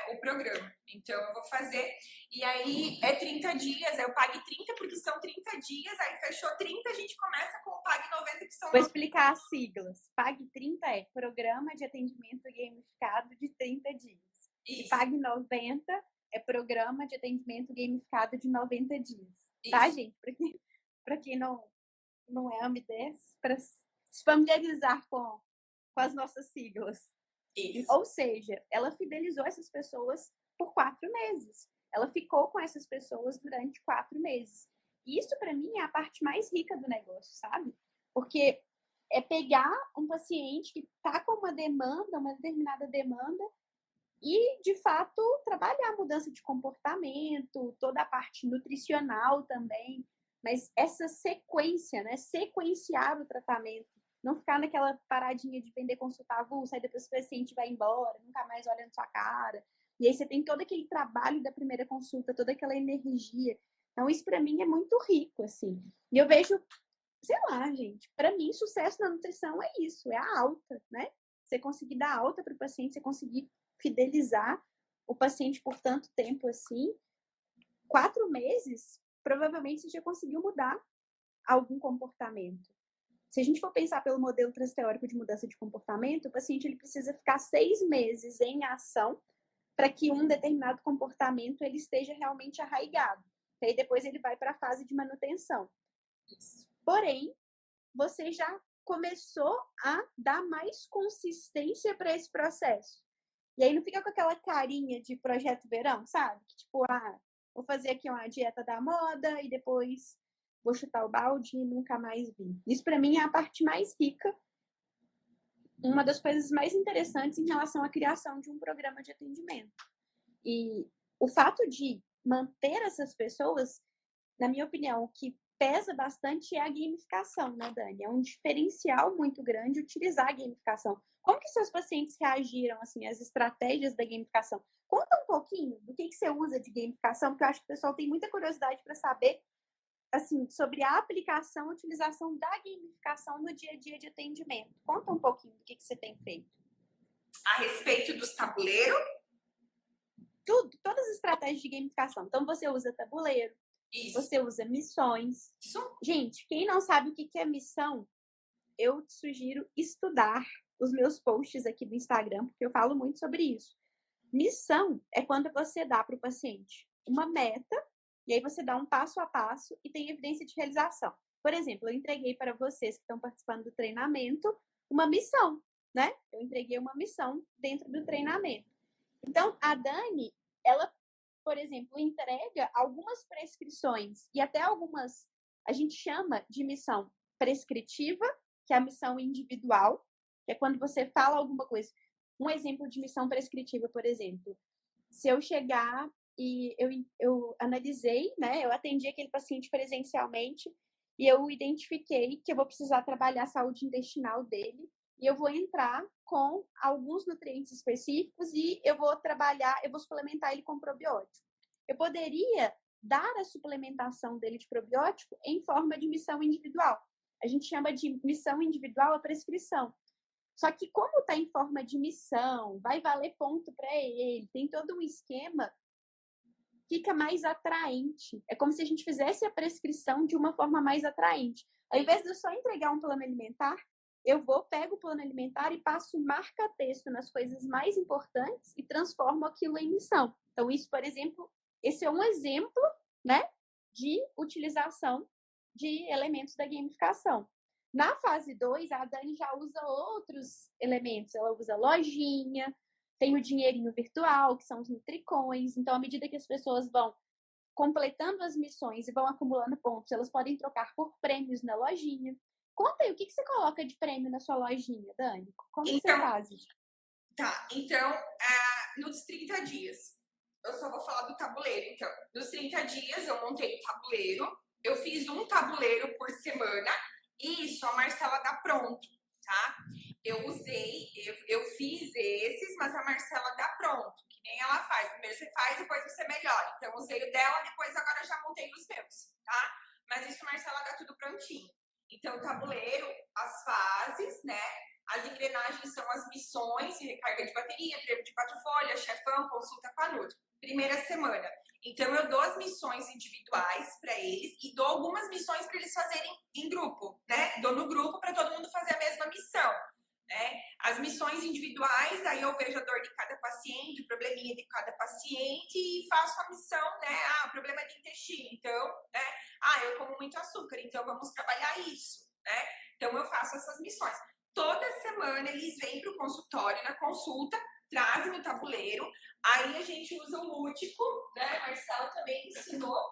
o programa. Então, eu vou fazer. E aí, 30 dias, eu pago 30 porque são 30 dias, aí fechou 30, a gente começa com o Pague 90, que são... Vou explicar as siglas. Pague 30 é Programa de Atendimento Gamificado de 30 dias. Isso. E Pague 90 é Programa de Atendimento Gamificado de 90 dias. Isso. Tá, gente? Para quem não é ambidestro, para se familiarizar com as nossas siglas. Isso. Ou seja, ela fidelizou essas pessoas por 4 meses. Ela ficou com essas pessoas durante 4 meses. E isso, para mim, é a parte mais rica do negócio, sabe? Porque é pegar um paciente que está com uma demanda, uma determinada demanda, e, de fato, trabalhar a mudança de comportamento, toda a parte nutricional também. Mas essa sequência, né? Sequenciar o tratamento. Não ficar naquela paradinha de vender consulta avulsa, aí depois o paciente vai embora, nunca mais olha na sua cara. E aí você tem todo aquele trabalho da primeira consulta, toda aquela energia. Então, isso para mim é muito rico, assim. E eu vejo, sei lá, gente, para mim, sucesso na nutrição é isso, é a alta, né? Você conseguir dar alta para o paciente, você conseguir fidelizar o paciente por tanto tempo assim. 4 meses, provavelmente você já conseguiu mudar algum comportamento. Se a gente for pensar pelo modelo transteórico de mudança de comportamento, o paciente ele precisa ficar 6 meses em ação para que um determinado comportamento ele esteja realmente arraigado. E aí depois ele vai para a fase de manutenção. Porém, você já começou a dar mais consistência para esse processo. E aí não fica com aquela carinha de projeto verão, sabe? Que tipo, vou fazer aqui uma dieta da moda e depois vou chutar o balde e nunca mais vi. Isso para mim é a parte mais rica, uma das coisas mais interessantes em relação à criação de um programa de atendimento. E o fato de manter essas pessoas, na minha opinião, o que pesa bastante é a gamificação, né, Dani? É um diferencial muito grande utilizar a gamificação. Como que seus pacientes reagiram, assim, às estratégias da gamificação? Conta um pouquinho do que você usa de gamificação, porque eu acho que o pessoal tem muita curiosidade para saber, assim, sobre a aplicação e utilização da gamificação no dia a dia de atendimento. Conta um pouquinho do que você tem feito. A respeito dos tabuleiros? Tudo, todas as estratégias de gamificação. Então, você usa tabuleiro, Isso. você usa missões. Isso. Gente, quem não sabe o que é missão, eu te sugiro estudar os meus posts aqui do Instagram, porque eu falo muito sobre isso. Missão é quando você dá para o paciente uma meta, e aí você dá um passo a passo e tem evidência de realização. Por exemplo, eu entreguei para vocês que estão participando do treinamento uma missão, né? Eu entreguei uma missão dentro do treinamento. Então, a Dani, ela, por exemplo, entrega algumas prescrições e até algumas, a gente chama de missão prescritiva, que é a missão individual, que é quando você fala alguma coisa. Um exemplo de missão prescritiva, por exemplo, se eu chegar e eu analisei, né, eu atendi aquele paciente presencialmente e eu identifiquei que eu vou precisar trabalhar a saúde intestinal dele e eu vou entrar com alguns nutrientes específicos e eu vou suplementar ele com probiótico. Eu poderia dar a suplementação dele de probiótico em forma de missão individual. A gente chama de missão individual a prescrição. Só que como está em forma de missão, vai valer ponto para ele, tem todo um esquema, fica mais atraente. É como se a gente fizesse a prescrição de uma forma mais atraente. Ao invés de eu só entregar um plano alimentar, pego o plano alimentar e passo marca-texto nas coisas mais importantes e transformo aquilo em missão. Então, isso, por exemplo, esse é um exemplo, né, de utilização de elementos da gamificação. Na fase 2, a Dani já usa outros elementos. Ela usa lojinha, tem o dinheirinho virtual, que são os Nutricoins. Então, à medida que as pessoas vão completando as missões e vão acumulando pontos, elas podem trocar por prêmios na lojinha. Conta aí, o que você coloca de prêmio na sua lojinha, Dani? Como você faz isso? Tá, então, nos 30 dias, eu só vou falar do tabuleiro, então. Nos 30 dias, eu montei o tabuleiro, eu fiz um tabuleiro por semana, e isso a Marcela dá pronto, tá? Eu fiz esses, mas a Marcela dá pronto, que nem ela faz. Primeiro você faz, depois você melhora. Então, usei o dela, depois agora eu já montei os meus, tá? Mas isso a Marcela dá tudo prontinho. Então, o tabuleiro, as fases, né? As engrenagens são as missões, recarga de bateria, trevo de 4 folhas, chefão, consulta com a Nutri. Primeira semana. Então, eu dou as missões individuais para eles e dou algumas missões para eles fazerem em grupo, né? Dou no grupo para todo mundo fazer a mesma missão, né? As missões individuais, aí eu vejo a dor de cada paciente, o probleminha de cada paciente e faço a missão, né? Problema de intestino, então, né? Eu como muito açúcar, então vamos trabalhar isso, né? Então, eu faço essas missões. Toda semana eles vêm para o consultório, na consulta, trazem o tabuleiro, aí a gente usa o lúdico, né? A Marcela também ensinou.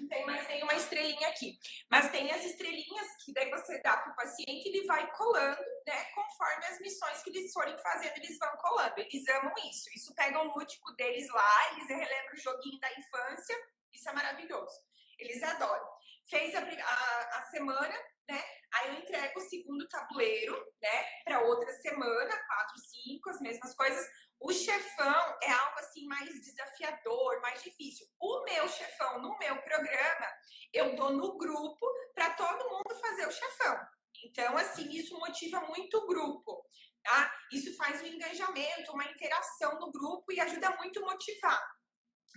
Tem uma estrelinha aqui. Mas tem as estrelinhas que daí você dá para o paciente e ele vai colando, né? Conforme as missões que eles forem fazendo, eles vão colando. Eles amam isso. Isso pega o lúdico deles lá, eles relembram o joguinho da infância. Isso é maravilhoso. Eles adoram. Fez a semana, né? Aí eu entrego o segundo tabuleiro, né? Para outra semana, 4, 5, as mesmas coisas. O chefão é algo assim mais desafiador, mais difícil. O meu chefão no meu programa, eu dou no grupo para todo mundo fazer o chefão. Então, assim, isso motiva muito o grupo, tá? Isso faz um engajamento, uma interação no grupo e ajuda muito a motivar.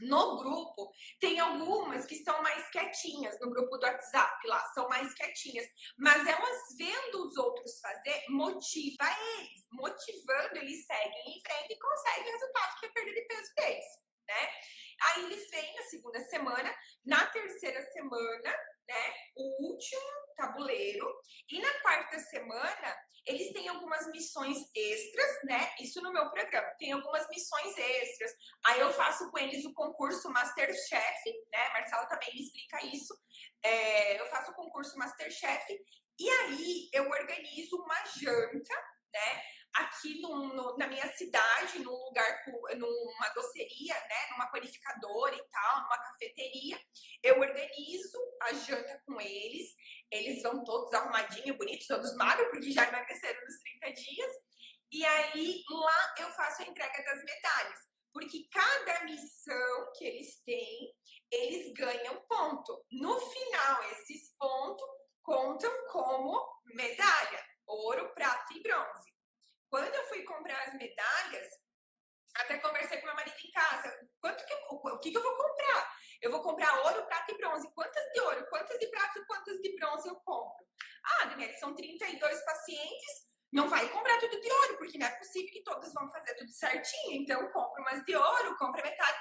No grupo, tem algumas que estão mais quietinhas, no grupo do WhatsApp lá, são mais quietinhas, mas elas vendo os outros fazer, motiva eles, motivando, eles seguem em frente e conseguem o resultado que é perda de peso deles, né? Aí eles vêm na segunda semana, na terceira semana, né, o último tabuleiro. E na quarta semana, eles têm algumas missões extras, né? Isso no meu programa. Tem algumas missões extras. Aí eu faço com eles o concurso Masterchef, né? Marcela também me explica isso. Eu faço o concurso Masterchef. E aí eu organizo uma janta, né? Aqui na minha cidade, num lugar, numa doceria, né? Numa panificadora e tal, numa cafeteria. Eu organizo a janta com eles. Eles vão todos arrumadinhos, bonitos, todos magros, porque já emagreceram nos 30 dias. E aí, lá eu faço a entrega das medalhas. Porque cada missão que eles têm, eles ganham ponto. No final, esses pontos contam como medalha. Ouro, prata e bronze. Quando eu fui comprar as medalhas, até conversei com meu marido em casa. O que eu vou comprar? Eu vou comprar ouro, prata e bronze. Quantas de ouro, quantas de prata e quantas de bronze eu compro? Ah, Daniela, são 32 pacientes. Não vai comprar tudo de ouro, porque não é possível que todos vão fazer tudo certinho. Então, eu compro umas de ouro, compro metade.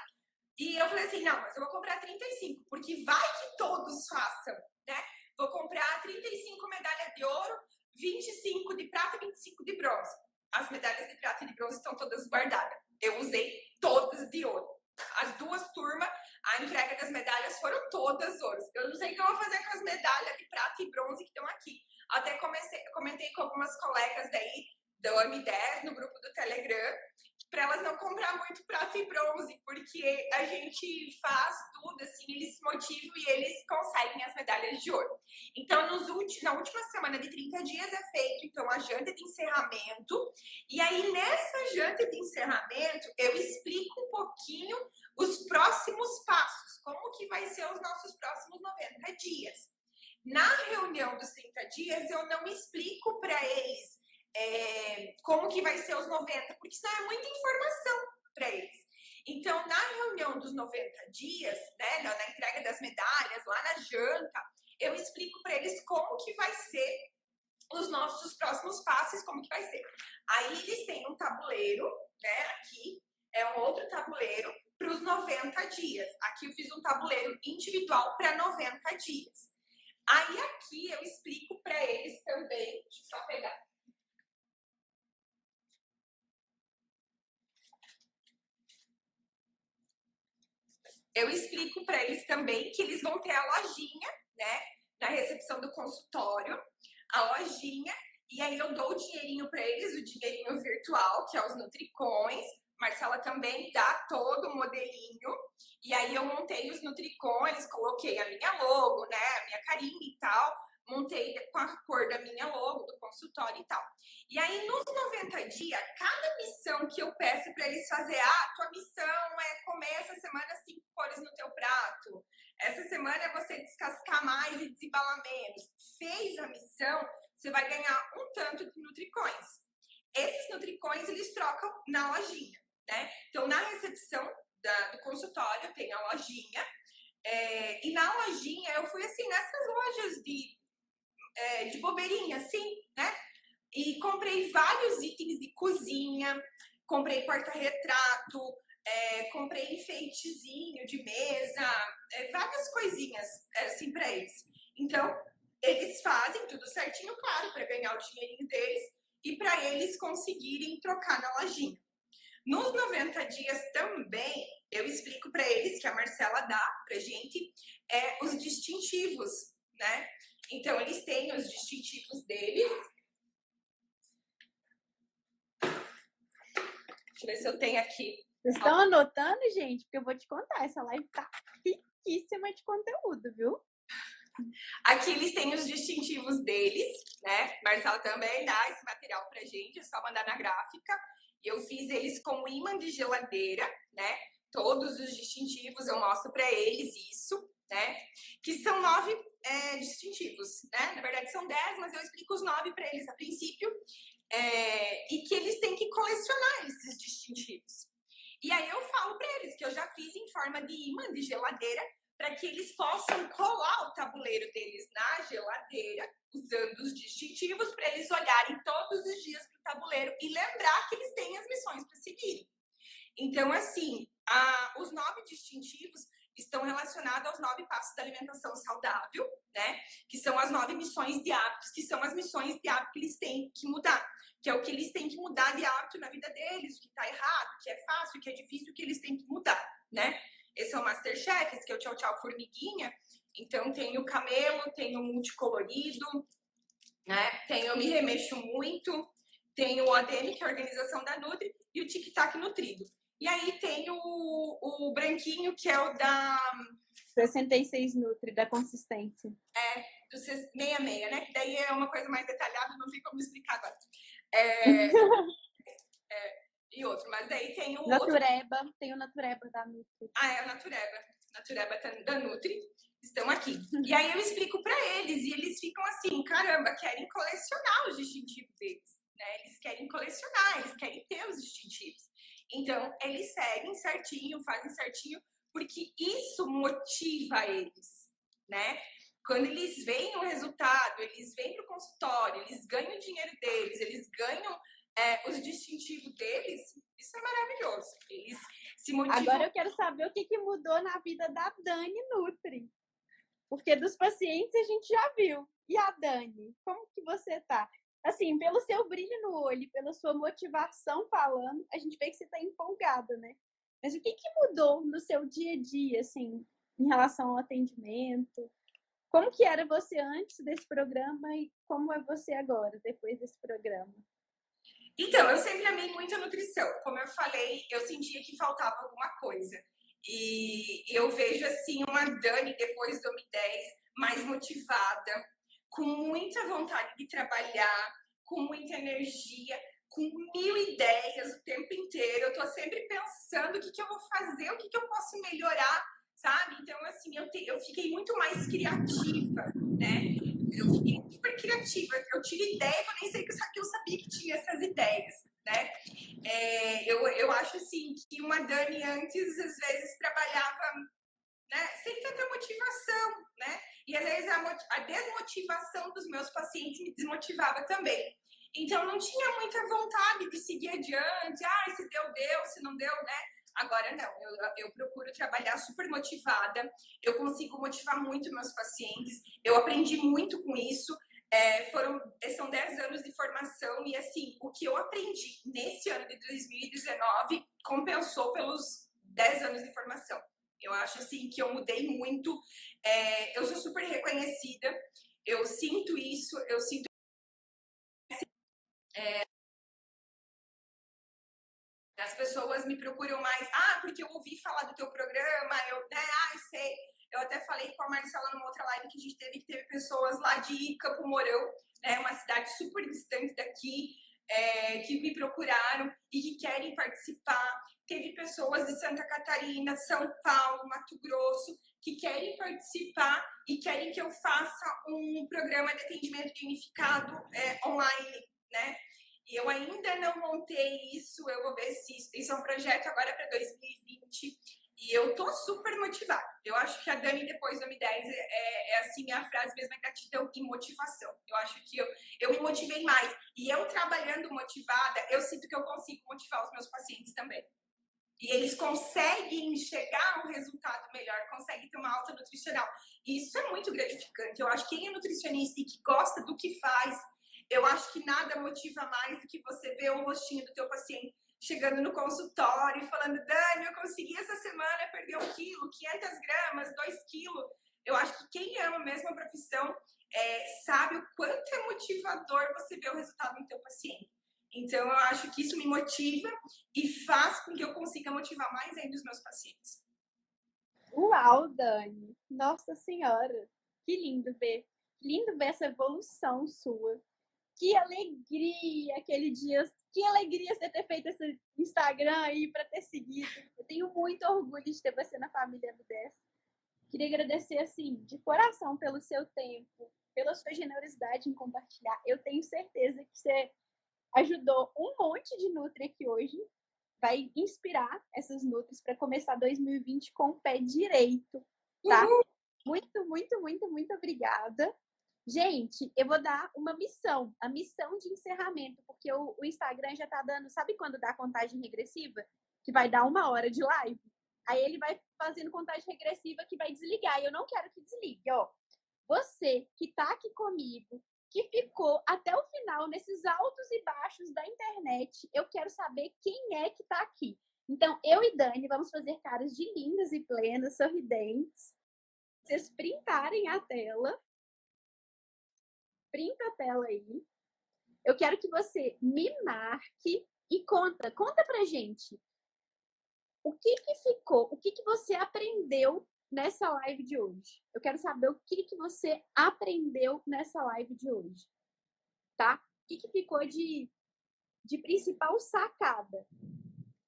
E eu falei assim, não, mas eu vou comprar 35, porque vai que todos façam, né? Vou comprar 35 medalhas de ouro, 25 de prata e 25 de bronze. As medalhas de prata e de bronze estão todas guardadas. Eu usei todas de ouro. As duas turmas, a entrega das medalhas foram todas ouros. Eu não sei o que eu vou fazer com as medalhas de prata e bronze que estão aqui. Até comentei com algumas colegas daí do M10 no grupo do Telegram, para elas não comprar muito prata e bronze, porque a gente faz tudo, assim, eles se motivam e eles conseguem as medalhas de ouro. Então, na última semana de 30 dias é feito, então, a janta de encerramento. E aí, nessa janta de encerramento, eu explico um pouquinho os próximos passos, como que vai ser os nossos próximos 90 dias. Na reunião dos 30 dias, eu não explico para eles como que vai ser os 90, porque isso é muita informação para eles. Então, na reunião dos 90 dias, né, na entrega das medalhas, lá na janta, eu explico para eles como que vai ser os nossos próximos passos, como que vai ser. Aí eles têm um tabuleiro, né, aqui é um outro tabuleiro para os 90 dias. Aqui eu fiz um tabuleiro individual para 90 dias. Aí aqui eu explico para eles também, deixa eu só pegar. Eu explico para eles também que eles vão ter a lojinha, né, na recepção do consultório, a lojinha, e aí eu dou o dinheirinho para eles, o dinheirinho virtual, que é os Nutricões. Marcela também dá todo o modelinho, e aí eu montei os Nutricões, coloquei a minha logo, né, a minha carinha e tal, montei com a cor da minha logo, do consultório e tal. E aí, nos 90 dias, cada missão que eu peço para eles fazer, tua missão é comer essa semana 5 cores no teu prato, essa semana é você descascar mais e desembalar menos. Fez a missão, você vai ganhar um tanto de Nutricões. Esses Nutricões, eles trocam na lojinha, né? Então, na recepção do consultório, tem a lojinha, e na lojinha, eu fui assim, nessas lojas de bobeirinha, assim, né? E comprei vários itens de cozinha, comprei porta-retrato, comprei enfeitezinho de mesa, várias coisinhas assim para eles. Então, eles fazem tudo certinho, claro, para ganhar o dinheirinho deles e para eles conseguirem trocar na lojinha. Nos 90 dias também, eu explico para eles que a Marcela dá pra gente os distintivos, né? Então, eles têm os distintivos deles. Deixa eu ver se eu tenho aqui. Vocês estão anotando, gente? Porque eu vou te contar, essa live tá riquíssima de conteúdo, viu? Aqui eles têm os distintivos deles, né? Marcela também dá esse material pra gente, é só mandar na gráfica. Eu fiz eles com imã de geladeira, né? Todos os distintivos, eu mostro pra eles isso, né? Que são 9 distintivos, né? Na verdade são 10, mas eu explico os 9 pra eles a princípio. E que eles têm que colecionar esses distintivos. E aí eu falo para eles que eu já fiz em forma de imã de geladeira para que eles possam colar o tabuleiro deles na geladeira usando os distintivos para eles olharem todos os dias para o tabuleiro e lembrar que eles têm as missões para seguir. Então, assim, os 9 distintivos estão relacionados aos 9 passos da alimentação saudável, né? Que são as 9 missões de hábitos, que são as missões de hábito que eles têm que mudar, que é o que eles têm que mudar de hábito na vida deles, o que tá errado, o que é fácil, o que é difícil, o que eles têm que mudar, né? Esse é o Masterchef, que é o Tchau Tchau Formiguinha. Então tem o camelo, tem o multicolorido, né? Tem o Me Remexo Muito, tem o ADM, que é a Organização da Nutri, e o Tic Tac Nutrido. E aí tem o branquinho, que é o da 66 Nutri, da consistência. Do 66, né? Que daí é uma coisa mais detalhada, não tem como explicar agora. E outro, mas daí tem o Natureba, outro. Tem o Natureba da Nutri. É o Natureba da Nutri. Estão aqui. E aí eu explico para eles, e eles ficam assim, caramba, querem colecionar os distintivos deles, né? Eles querem colecionar, eles querem ter os distintivos. Então, eles seguem certinho, fazem certinho, porque isso motiva eles, né? Quando eles veem o resultado, eles vêm para o consultório, eles ganham o dinheiro deles, eles ganham os distintivos deles, isso é maravilhoso. Eles se motivam. Agora eu quero saber o que mudou na vida da Dani Nutri. Porque dos pacientes a gente já viu. E a Dani, como que você tá? Assim, pelo seu brilho no olho, pela sua motivação falando, a gente vê que você tá empolgada, né? Mas o que mudou no seu dia a dia, assim, em relação ao atendimento? Como que era você antes desse programa e como é você agora, depois desse programa? Então, eu sempre amei muito a nutrição. Como eu falei, eu sentia que faltava alguma coisa. E eu vejo, assim, uma Dani, depois do OMI10, mais motivada, com muita vontade de trabalhar, com muita energia, com 1000 ideias o tempo inteiro. Eu tô sempre pensando o que eu vou fazer, o que eu posso melhorar, sabe? Então, assim, eu fiquei muito mais criativa, né? Eu fiquei super criativa. Eu tive ideia, eu nem sei que eu sabia que tinha essas ideias, né? Eu acho, assim, que uma Dani antes, às vezes, trabalhava, né, sem tanta motivação, né? E, às vezes, a desmotivação dos meus pacientes me desmotivava também. Então, não tinha muita vontade de seguir adiante. Se deu, se não deu, né? Agora, não. Eu procuro trabalhar super motivada. Eu consigo motivar muito meus pacientes. Eu aprendi muito com isso. São 10 anos de formação e, assim, o que eu aprendi nesse ano de 2019 compensou pelos 10 anos de formação. Eu acho, assim, que eu mudei muito. Eu sou super reconhecida. Eu sinto isso. Eu sinto as pessoas me procuram mais, porque eu ouvi falar do teu programa, sei. Eu até falei com a Marcela numa outra live que a gente teve pessoas lá de Campo Mourão, né, uma cidade super distante daqui, que me procuraram e que querem participar. Teve pessoas de Santa Catarina, São Paulo, Mato Grosso, que querem participar e querem que eu faça um programa de atendimento unificado online, né? E eu ainda não montei isso, eu vou ver se isso é um projeto agora para 2020. E eu tô super motivada. Eu acho que a Dani, depois do M10, assim, a frase mesmo é gratidão e motivação. Eu acho que eu me motivei mais. E eu trabalhando motivada, eu sinto que eu consigo motivar os meus pacientes também. E eles conseguem chegar a um resultado melhor, conseguem ter uma alta nutricional. E isso é muito gratificante. Eu acho que quem é nutricionista e que gosta do que faz, eu acho que nada motiva mais do que você ver o rostinho do teu paciente chegando no consultório e falando: Dani, eu consegui essa semana perder 1 quilo, 500 gramas, 2 quilos. Eu acho que quem ama mesmo a profissão sabe o quanto é motivador você ver o resultado no teu paciente. Então, eu acho que isso me motiva e faz com que eu consiga motivar mais ainda os meus pacientes. Uau, Dani! Nossa Senhora! Que lindo ver! Lindo ver essa evolução sua. Que alegria aquele dia! Que alegria você ter feito esse Instagram aí para ter seguido. Eu tenho muito orgulho de ter você na família M10. Queria agradecer, assim, de coração pelo seu tempo, pela sua generosidade em compartilhar. Eu tenho certeza que você ajudou um monte de Nutri aqui hoje. Vai inspirar essas Nutris para começar 2020 com o pé direito, tá? Muito, muito, muito, muito obrigada. Gente, eu vou dar uma missão, a missão de encerramento, porque o Instagram já tá dando, sabe quando dá contagem regressiva? Que vai dar 1 hora de live? Aí ele vai fazendo contagem regressiva que vai desligar, e eu não quero que desligue, ó. você que tá aqui comigo, que ficou até o final nesses altos e baixos da internet, eu quero saber quem é que tá aqui. Então, eu e Dani vamos fazer caras de lindas e plenas, sorridentes. Vocês printarem a tela. Printa a tela aí. Eu quero que você me marque e conta pra gente o que ficou, o que você aprendeu nessa live de hoje. Eu quero saber o que você aprendeu nessa live de hoje, tá? O que ficou de principal sacada?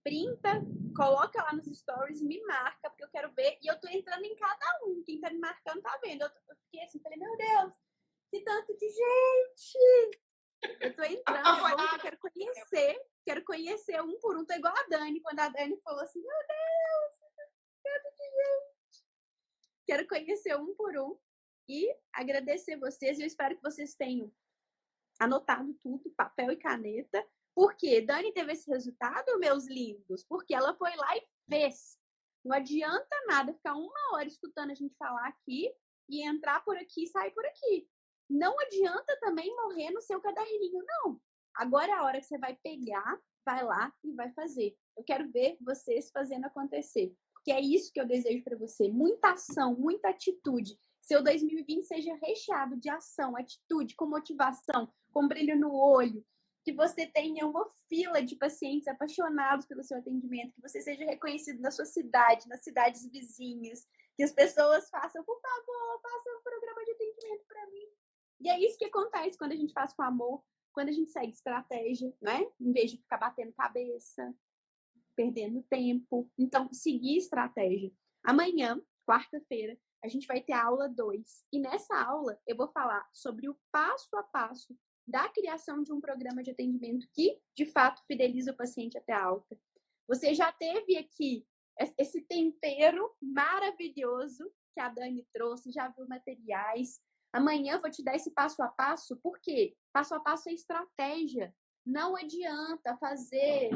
Printa, coloca lá nos stories, me marca, porque eu quero ver. E eu tô entrando em cada um. Quem tá me marcando tá vendo. Eu fiquei assim, falei, meu Deus, que tanto de gente! Eu tô entrando, eu quero conhecer um por um. Tô igual a Dani, quando a Dani falou assim, meu Deus, tanto de gente. Quero conhecer um por um e agradecer vocês. Eu espero que vocês tenham anotado tudo, papel e caneta. Por quê? Dani teve esse resultado, meus lindos? Porque ela foi lá e fez. Não adianta nada ficar 1 hora escutando a gente falar aqui e entrar por aqui e sair por aqui. Não adianta também morrer no seu caderninho, não. Agora é a hora que você vai pegar, vai lá e vai fazer. Eu quero ver vocês fazendo acontecer. Porque é isso que eu desejo para você. Muita ação, muita atitude. Seu 2020 seja recheado de ação, atitude, com motivação, com brilho no olho. Que você tenha uma fila de pacientes apaixonados pelo seu atendimento. Que você seja reconhecido na sua cidade, nas cidades vizinhas. Que as pessoas façam, por favor, façam um programa de atendimento para mim. E é isso que acontece quando a gente faz com amor, quando a gente segue estratégia, né? Em vez de ficar batendo cabeça, perdendo tempo. Então, seguir estratégia. Amanhã, quarta-feira, a gente vai ter a aula 2. E nessa aula, eu vou falar sobre o passo a passo da criação de um programa de atendimento que, de fato, fideliza o paciente até a alta. Você já teve aqui esse tempero maravilhoso que a Dani trouxe, já viu materiais. Amanhã eu vou te dar esse passo a passo, porque passo a passo é estratégia. Não adianta fazer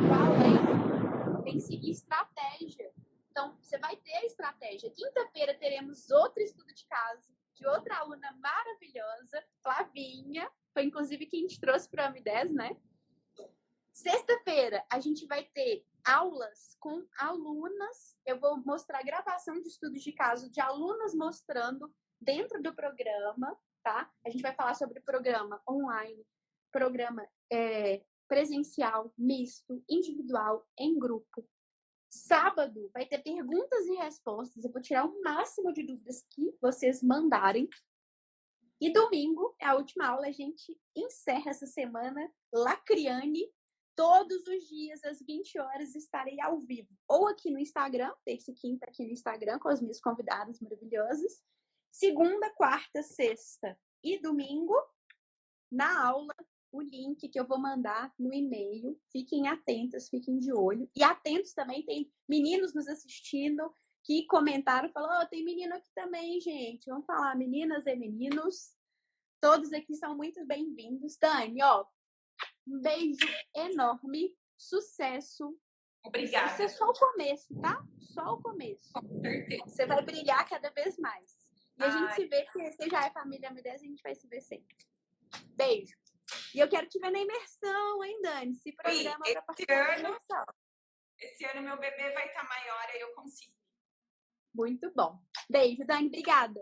tem que seguir estratégia. Então, você vai ter a estratégia. Quinta-feira teremos outro estudo de caso de outra aluna maravilhosa, Flavinha. Foi, inclusive, quem te trouxe para a M10, né? Sexta-feira, a gente vai ter aulas com alunas. Eu vou mostrar gravação de estudos de caso de alunas mostrando dentro do programa, tá? A gente vai falar sobre programa online, programa presencial, misto, individual, em grupo. Sábado vai ter perguntas e respostas. Eu vou tirar o máximo de dúvidas que vocês mandarem. E domingo é a última aula. A gente encerra essa semana Lacriane. Todos os dias, às 20 horas, estarei ao vivo. Ou aqui no Instagram, terça e quinta aqui no Instagram, com as minhas convidadas maravilhosas. Segunda, quarta, sexta e domingo, na aula, o link que eu vou mandar no e-mail. Fiquem atentas, fiquem de olho. E atentos também, tem meninos nos assistindo que comentaram, falaram, tem menino aqui também, gente. Vamos falar, meninas e meninos. Todos aqui são muito bem-vindos. Dani, um beijo enorme, sucesso. Obrigada. Isso é só o começo, tá? Só o começo. Com certeza. Você vai brilhar cada vez mais. E a gente se vê, porque você já é família M10, a gente vai se ver sempre. Beijo. E eu quero te ver na imersão, hein, Dani? Se programa para participar da imersão. Esse ano meu bebê vai estar maior, aí eu consigo. Muito bom. Beijo, Dani. Obrigada.